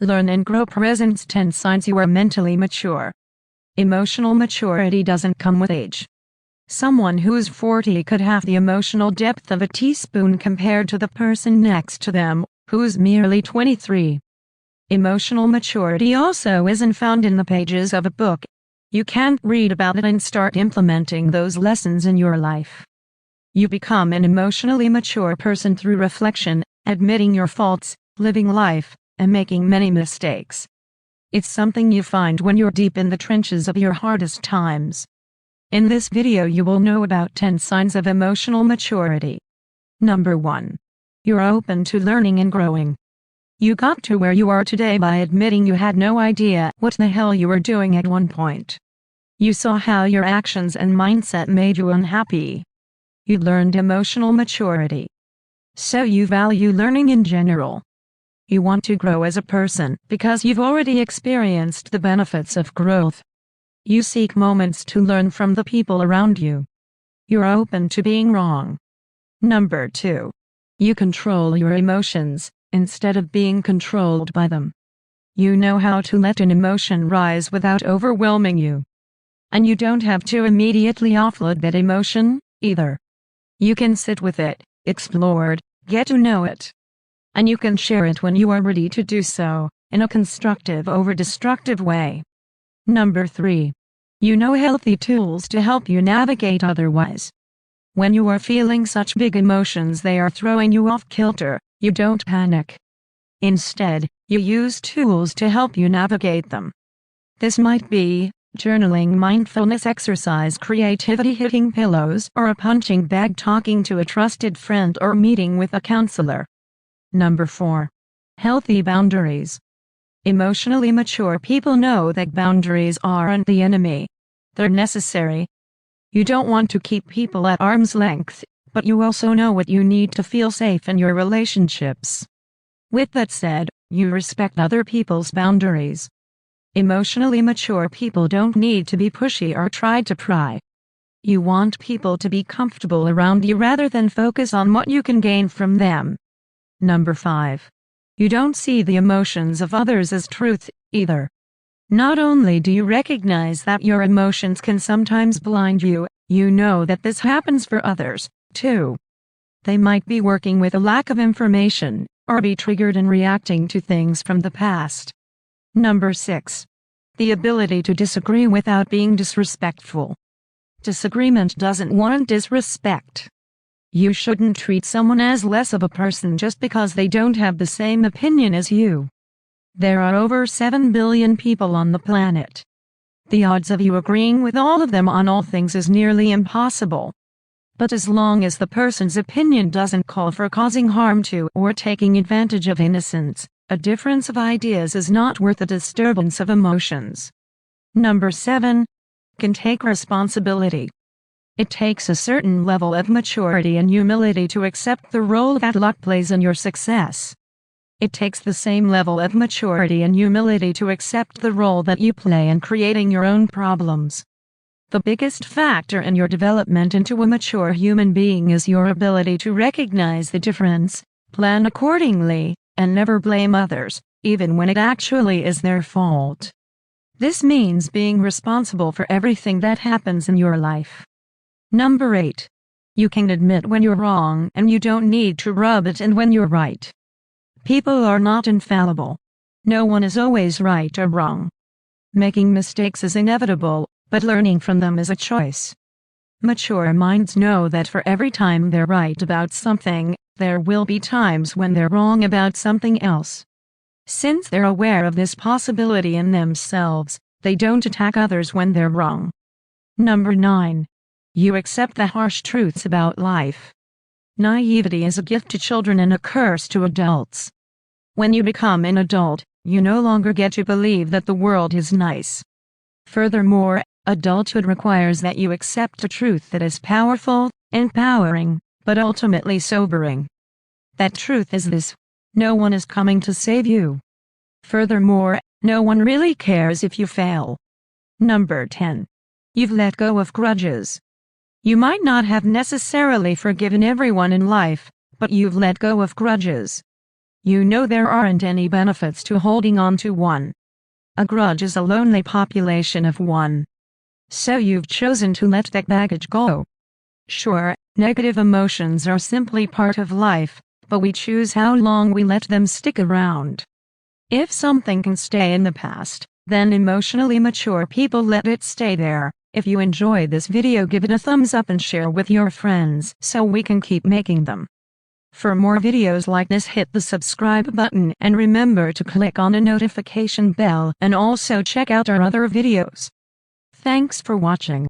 Learn and grow. Presents 10 signs you are mentally mature. Emotional maturity doesn't come with age. Someone who's 40 could have the emotional depth of a teaspoon compared to the person next to them, who's merely 23. Emotional maturity also isn't found in the pages of a book. You can't read about it and start implementing those lessons in your life. You become an emotionally mature person through reflection, admitting your faults, living life, and making many mistakes. It's something you find when you're deep in the trenches of your hardest times. In this video you will know about 10 signs of emotional maturity. Number 1. You're open to learning and growing. You got to where you are today by admitting you had no idea what the hell you were doing at one point. You saw how your actions and mindset made you unhappy. You learned emotional maturity. So you value learning in general. You want to grow as a person because you've already experienced the benefits of growth. You seek moments to learn from the people around you. You're open to being wrong. Number 2. You control your emotions instead of being controlled by them. You know how to let an emotion rise without overwhelming you. And you don't have to immediately offload that emotion, either. You can sit with it, explore it, get to know it. And you can share it when you are ready to do so, in a constructive over destructive way. Number 3. You know healthy tools to help you navigate otherwise. When you are feeling such big emotions they are throwing you off kilter, you don't panic. Instead, you use tools to help you navigate them. This might be journaling, mindfulness exercise, creativity, hitting pillows, or a punching bag, talking to a trusted friend, or meeting with a counselor. Number 4. Healthy boundaries. Emotionally mature people know that boundaries aren't the enemy. They're necessary. You don't want to keep people at arm's length, but you also know what you need to feel safe in your relationships. With that said, you respect other people's boundaries. Emotionally mature people don't need to be pushy or try to pry. You want people to be comfortable around you rather than focus on what you can gain from them. Number 5. You don't see the emotions of others as truth, either. Not only do you recognize that your emotions can sometimes blind you, you know that this happens for others, too. They might be working with a lack of information, or be triggered and reacting to things from the past. Number 6. The ability to disagree without being disrespectful. Disagreement doesn't warrant disrespect. You shouldn't treat someone as less of a person just because they don't have the same opinion as you. There are over 7 billion people on the planet. The odds of you agreeing with all of them on all things is nearly impossible. But as long as the person's opinion doesn't call for causing harm to or taking advantage of innocence, a difference of ideas is not worth the disturbance of emotions. Number 7. Can take responsibility. It takes a certain level of maturity and humility to accept the role that luck plays in your success. It takes the same level of maturity and humility to accept the role that you play in creating your own problems. The biggest factor in your development into a mature human being is your ability to recognize the difference, plan accordingly, and never blame others, even when it actually is their fault. This means being responsible for everything that happens in your life. Number 8. You can admit when you're wrong and you don't need to rub it in when you're right. People are not infallible. No one is always right or wrong. Making mistakes is inevitable, but learning from them is a choice. Mature minds know that for every time they're right about something, there will be times when they're wrong about something else. Since they're aware of this possibility in themselves, they don't attack others when they're wrong. Number 9. You accept the harsh truths about life. Naivety is a gift to children and a curse to adults. When you become an adult, you no longer get to believe that the world is nice. Furthermore, adulthood requires that you accept a truth that is powerful, empowering, but ultimately sobering. That truth is this: no one is coming to save you. Furthermore, no one really cares if you fail. Number 10. You've let go of grudges. You might not have necessarily forgiven everyone in life, but you've let go of grudges. You know there aren't any benefits to holding on to one. A grudge is a lonely population of one. So you've chosen to let that baggage go. Sure, negative emotions are simply part of life, but we choose how long we let them stick around. If something can stay in the past, then emotionally mature people let it stay there. If you enjoyed this video, give it a thumbs up and share with your friends so we can keep making them. For more videos like this, hit the subscribe button and remember to click on the notification bell and also check out our other videos. Thanks for watching.